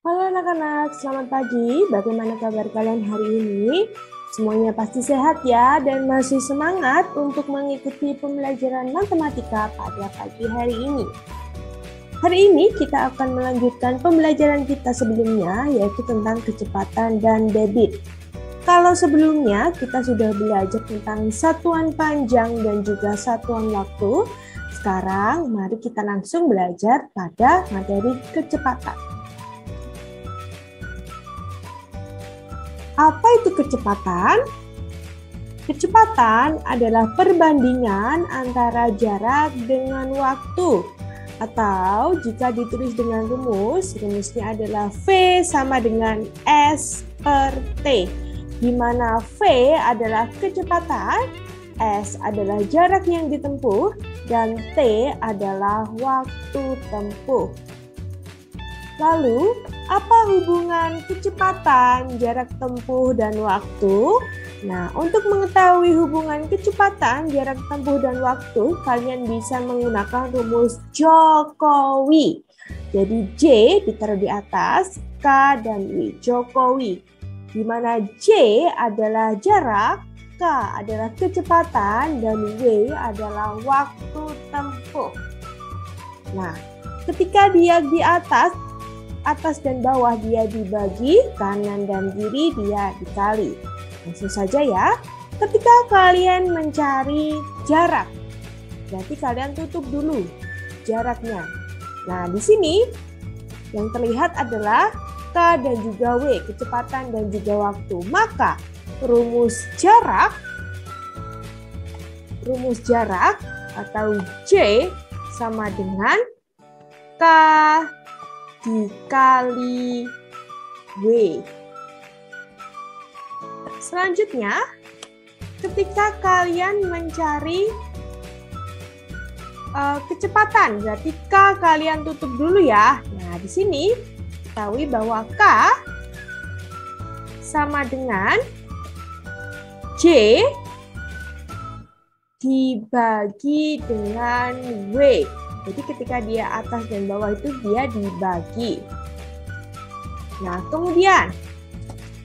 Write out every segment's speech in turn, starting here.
Halo anak-anak, selamat pagi. Bagaimana kabar kalian hari ini? Semuanya pasti sehat ya dan masih semangat untuk mengikuti pembelajaran matematika pada pagi hari ini. Hari ini kita akan melanjutkan pembelajaran kita sebelumnya, yaitu tentang kecepatan dan debit. Kalau sebelumnya kita sudah belajar tentang satuan panjang dan juga satuan waktu, sekarang mari kita langsung belajar pada materi kecepatan. Apa itu kecepatan? Kecepatan adalah perbandingan antara jarak dengan waktu. Atau jika ditulis dengan rumusnya adalah V sama dengan S per T. Di mana V adalah kecepatan, S adalah jarak yang ditempuh, dan T adalah waktu tempuh. Lalu, apa hubungan kecepatan, jarak tempuh, dan waktu? Nah, untuk mengetahui hubungan kecepatan, jarak tempuh, dan waktu, kalian bisa menggunakan rumus Jokowi. Jadi J ditaruh di atas, K dan W, Jokowi. Di mana J adalah jarak, K adalah kecepatan, dan W adalah waktu tempuh. Nah, ketika dia di atas dan bawah dia dibagi, kanan dan kiri dia dikali. Langsung saja ya. Ketika kalian mencari jarak, berarti kalian tutup dulu jaraknya. Nah, di sini yang terlihat adalah K dan juga W, kecepatan dan juga waktu. Maka rumus jarak atau J sama dengan K dikali W. Selanjutnya, ketika kalian mencari kecepatan, berarti K kalian tutup dulu ya. Nah, di sini ketahui bahwa K sama dengan J dibagi dengan W. Jadi ketika dia atas dan bawah itu dia dibagi. Nah, kemudian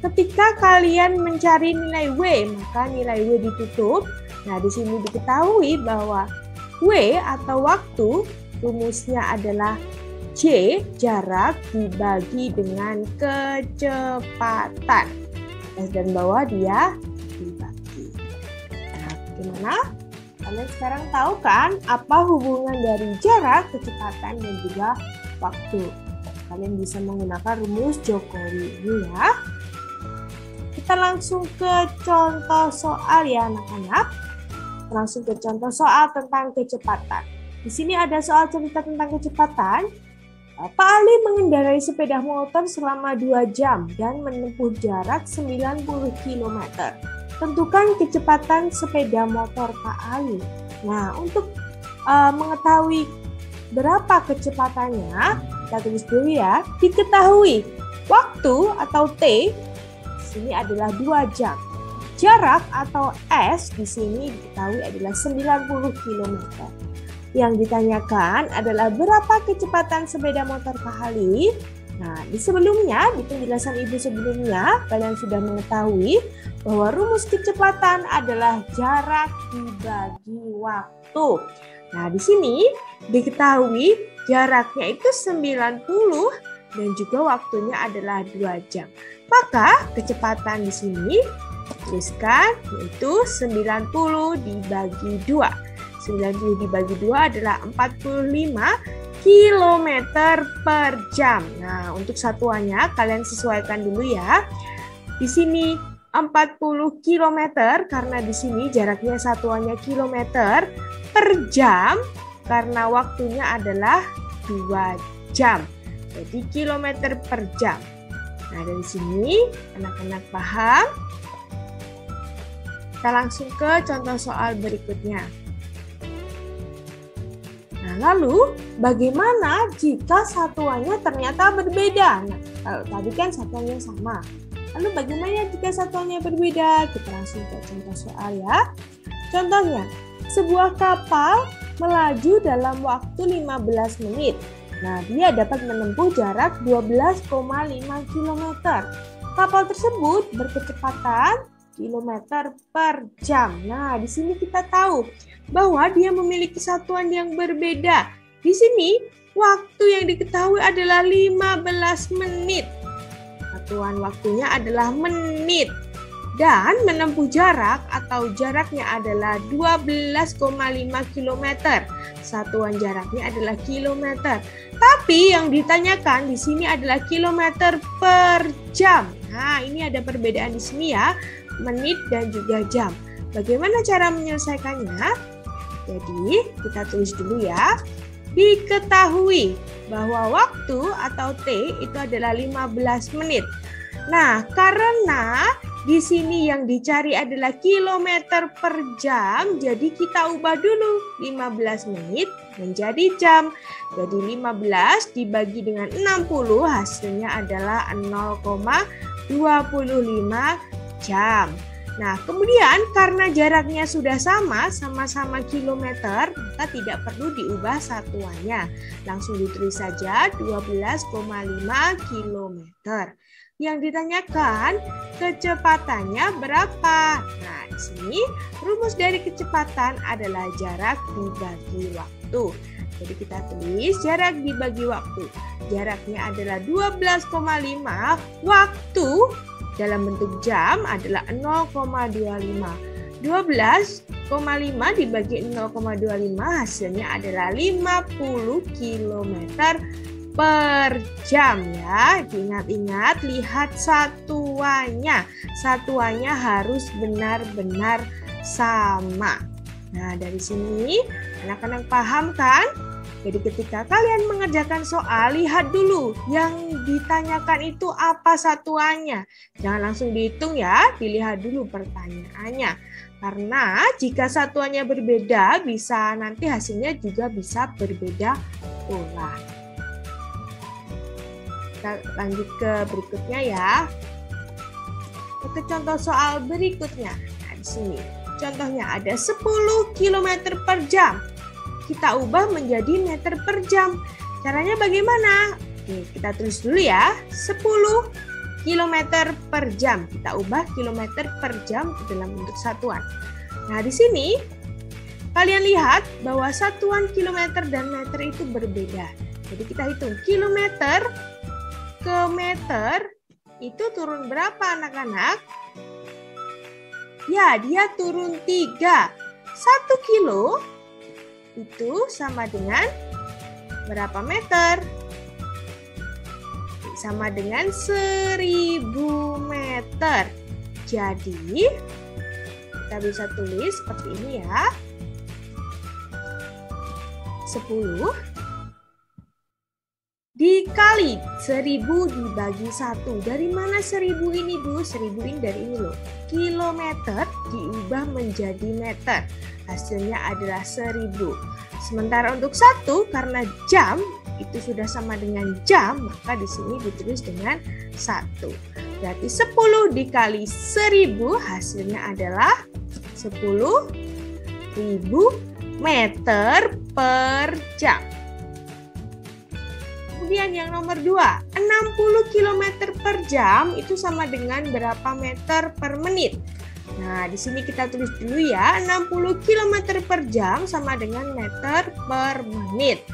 ketika kalian mencari nilai W, maka nilai W ditutup. Nah, di sini diketahui bahwa W atau waktu rumusnya adalah J, jarak dibagi dengan kecepatan. Atas dan bawah dia dibagi. Nah, bagaimana? Kalian sekarang tahu kan apa hubungan dari jarak, kecepatan, dan juga waktu. Kalian bisa menggunakan rumus Jokowi ini ya. Kita langsung ke contoh soal ya anak-anak. Langsung ke contoh soal tentang kecepatan. Di sini ada soal cerita tentang kecepatan. Pak Ali mengendarai sepeda motor selama 2 jam dan menempuh jarak 90 km. Tentukan kecepatan sepeda motor Pak Ali. Nah, untuk mengetahui berapa kecepatannya, kita tulis dulu ya. Diketahui waktu atau T di sini adalah 2 jam. Jarak atau S di sini diketahui adalah 90 km. Yang ditanyakan adalah berapa kecepatan sepeda motor Pak Ali. Nah, di penjelasan Ibu sebelumnya, kalian sudah mengetahui bahwa rumus kecepatan adalah jarak dibagi waktu. Nah, di sini diketahui jaraknya itu 90 dan juga waktunya adalah 2 jam. Maka kecepatan di sini tuliskan yaitu 90 dibagi 2. 90 dibagi 2 adalah 45 km per jam. Nah, untuk satuannya kalian sesuaikan dulu ya. Di sini 40 km karena di sini jaraknya satuannya kilometer per jam karena waktunya adalah 2 jam. Jadi kilometer per jam. Nah, dari sini anak-anak paham? Kita langsung ke contoh soal berikutnya. Nah, lalu bagaimana jika satuannya ternyata berbeda? Nah, kalau tadi kan satuannya sama. Lalu bagaimana jika satuannya berbeda? Kita langsung ke contoh soal ya. Contohnya, sebuah kapal melaju dalam waktu 15 menit Nah, dia dapat menempuh jarak 12,5 km. Kapal tersebut berkecepatan kilometer per jam. Nah, di sini kita tahu bahwa dia memiliki satuan yang berbeda. Di sini, waktu yang diketahui adalah 15 menit. Satuan waktunya adalah menit. Dan menempuh jarak atau jaraknya adalah 12,5 km. Satuan jaraknya adalah kilometer. Tapi yang ditanyakan di sini adalah kilometer per jam. Nah, ini ada perbedaan di sini ya, menit dan juga jam. Bagaimana cara menyelesaikannya? Jadi, kita tulis dulu ya. Diketahui bahwa waktu atau T itu adalah 15 menit. Nah, karena di sini yang dicari adalah kilometer per jam, jadi kita ubah dulu 15 menit menjadi jam. Jadi 15 dibagi dengan 60 hasilnya adalah 0,25 jam. Nah, kemudian karena jaraknya sudah sama-sama kilometer, maka tidak perlu diubah satuannya. Langsung ditulis saja 12,5 kilometer. Yang ditanyakan kecepatannya berapa? Nah, di sini rumus dari kecepatan adalah jarak dibagi waktu. Jadi kita tulis jarak dibagi waktu. Jaraknya adalah 12,5, waktu dalam bentuk jam adalah 0,25. 12,5 dibagi 0,25 hasilnya adalah 50 km per jam ya. Ingat-ingat, lihat satuannya. Satuannya harus benar-benar sama. Nah, dari sini anak-anak paham kan? Jadi ketika kalian mengerjakan soal, lihat dulu yang ditanyakan itu apa satuannya. Jangan langsung dihitung ya, dilihat dulu pertanyaannya. Karena jika satuannya berbeda, bisa nanti hasilnya juga bisa berbeda pula. Kita lanjut ke berikutnya ya. Ke contoh soal berikutnya. Nah, di sini contohnya ada 10 km per jam. Kita ubah menjadi meter per jam. Caranya bagaimana? Oke, kita tulis dulu ya. 10 km per jam. Kita ubah kilometer per jam dalam bentuk satuan. Nah, di sini kalian lihat bahwa satuan kilometer dan meter itu berbeda. Jadi kita hitung kilometer ke meter itu turun berapa anak-anak? Ya, dia turun 3. 1 kilo itu sama dengan berapa meter? Sama dengan 1000 meter. Jadi, kita bisa tulis seperti ini ya. 10 dikali 1000 dibagi 1. Dari mana 1000 ini, Bu? 1000 ini dari ini loh. Kilometer diubah menjadi meter. Hasilnya adalah 1000. Sementara untuk 1, karena jam itu sudah sama dengan jam, maka di sini ditulis dengan 1. Berarti 10 dikali 1000 hasilnya adalah 10.000 meter per jam. Kemudian yang nomor 2, 60 km per jam itu sama dengan berapa meter per menit? Nah, di sini kita tulis dulu ya, 60 km per jam sama dengan meter per menit.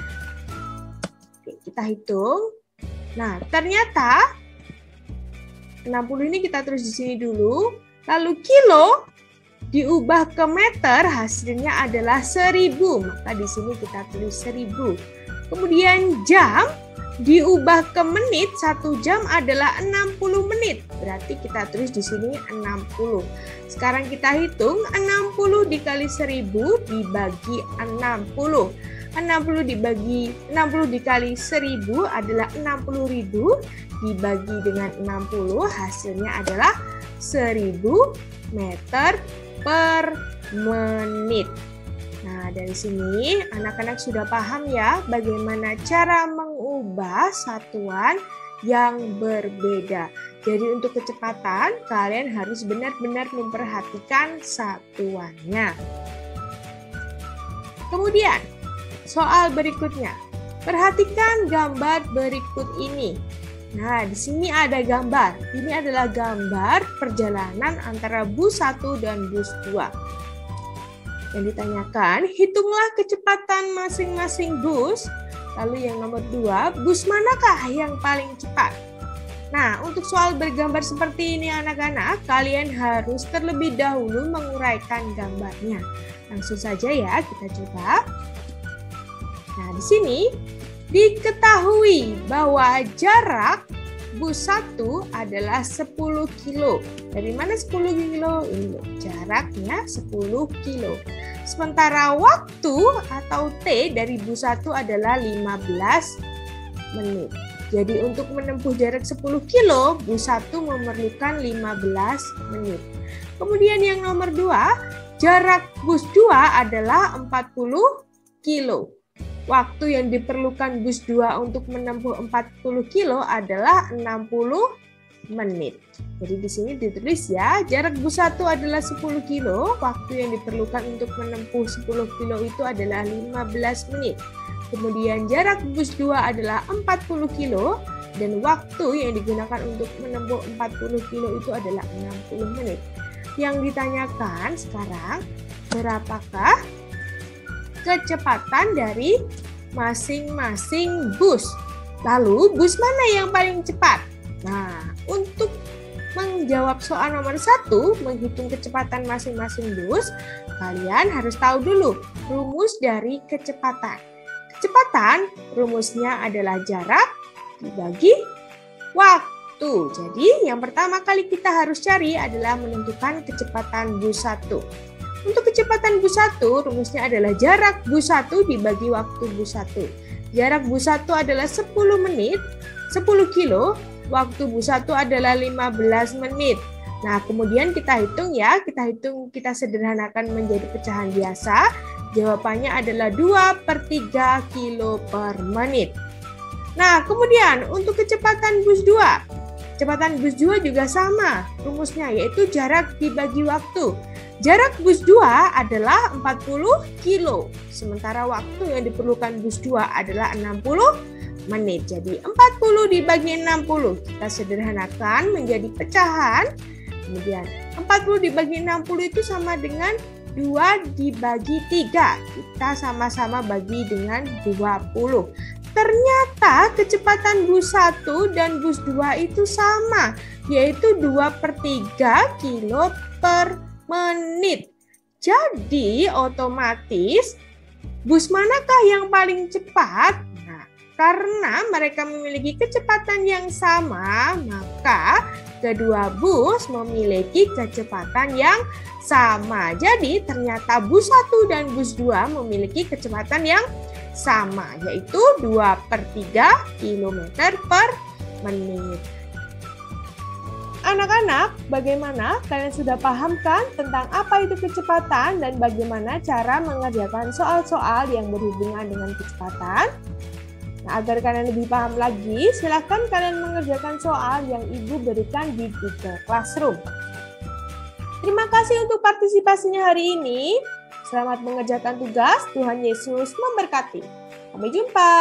Oke, kita hitung. Nah, ternyata 60 ini kita tulis di sini dulu. Lalu kilo diubah ke meter hasilnya adalah 1000. Maka di sini kita tulis 1000. Kemudian jam diubah ke menit, 1 jam adalah 60 menit. Berarti kita tulis di sini 60. Sekarang kita hitung 60 dikali 1000 dibagi 60. 60 dikali 1000 adalah 60.000 dibagi dengan 60 hasilnya adalah 1000 meter per menit. Nah, dari sini anak-anak sudah paham ya bagaimana cara mengubah satuan yang berbeda. Jadi untuk kecepatan kalian harus benar-benar memperhatikan satuannya. Kemudian soal berikutnya. Perhatikan gambar berikut ini. Nah, di sini ada gambar. Ini adalah gambar perjalanan antara bus 1 dan bus 2. Yang ditanyakan, hitunglah kecepatan masing-masing bus. Lalu yang nomor 2, bus manakah yang paling cepat? Nah, untuk soal bergambar seperti ini anak-anak, kalian harus terlebih dahulu menguraikan gambarnya. Langsung saja ya, kita coba. Nah, di sini diketahui bahwa jarak bus 1 adalah 10 kilo. Dari mana 10 kilo? Ini jaraknya 10 kilo. Sementara waktu atau T dari bus 1 adalah 15 menit. Jadi untuk menempuh jarak 10 kilo, bus 1 memerlukan 15 menit. Kemudian yang nomor 2, jarak bus 2 adalah 40 kilo. Waktu yang diperlukan bus 2 untuk menempuh 40 kilo adalah 60 menit. Jadi di sini ditulis ya, jarak bus 1 adalah 10 kilo, waktu yang diperlukan untuk menempuh 10 kilo itu adalah 15 menit. Kemudian jarak bus 2 adalah 40 kilo dan waktu yang digunakan untuk menempuh 40 kilo itu adalah 60 menit. Yang ditanyakan sekarang, berapakah kecepatan dari masing-masing bus? Lalu bus mana yang paling cepat? Nah, untuk menjawab soal nomor 1, menghitung kecepatan masing-masing bus, kalian harus tahu dulu rumus dari kecepatan. Kecepatan rumusnya adalah jarak dibagi waktu. Jadi yang pertama kali kita harus cari adalah menentukan kecepatan bus 1. Untuk kecepatan bus 1 rumusnya adalah jarak bus 1 dibagi waktu bus 1. Jarak bus 1 adalah 10 menit, 10 kilo, waktu bus 1 adalah 15 menit. Nah, kemudian kita hitung ya, kita sederhanakan menjadi pecahan biasa. Jawabannya adalah 2/3 kilo per menit. Nah, kemudian untuk kecepatan bus 2. Kecepatan bus 2 juga sama rumusnya, yaitu jarak dibagi waktu. Jarak bus 2 adalah 40 kilo, sementara waktu yang diperlukan bus 2 adalah 60 menit. Jadi 40 dibagi 60, kita sederhanakan menjadi pecahan. Kemudian 40 dibagi 60 itu sama dengan 2 dibagi 3. Kita sama-sama bagi dengan 20. Ternyata kecepatan bus 1 dan bus 2 itu sama, yaitu 2/3 kilo per menit. Jadi otomatis bus manakah yang paling cepat? Nah, karena mereka memiliki kecepatan yang sama, maka kedua bus memiliki kecepatan yang sama. Jadi ternyata bus 1 dan bus 2 memiliki kecepatan yang sama, yaitu 2/3 km per menit. Anak-anak, bagaimana? Kalian sudah paham kan tentang apa itu kecepatan dan bagaimana cara mengerjakan soal-soal yang berhubungan dengan kecepatan? Nah, agar kalian lebih paham lagi, silakan kalian mengerjakan soal yang Ibu berikan di Google Classroom. Terima kasih untuk partisipasinya hari ini. Selamat mengerjakan tugas. Tuhan Yesus memberkati. Sampai jumpa.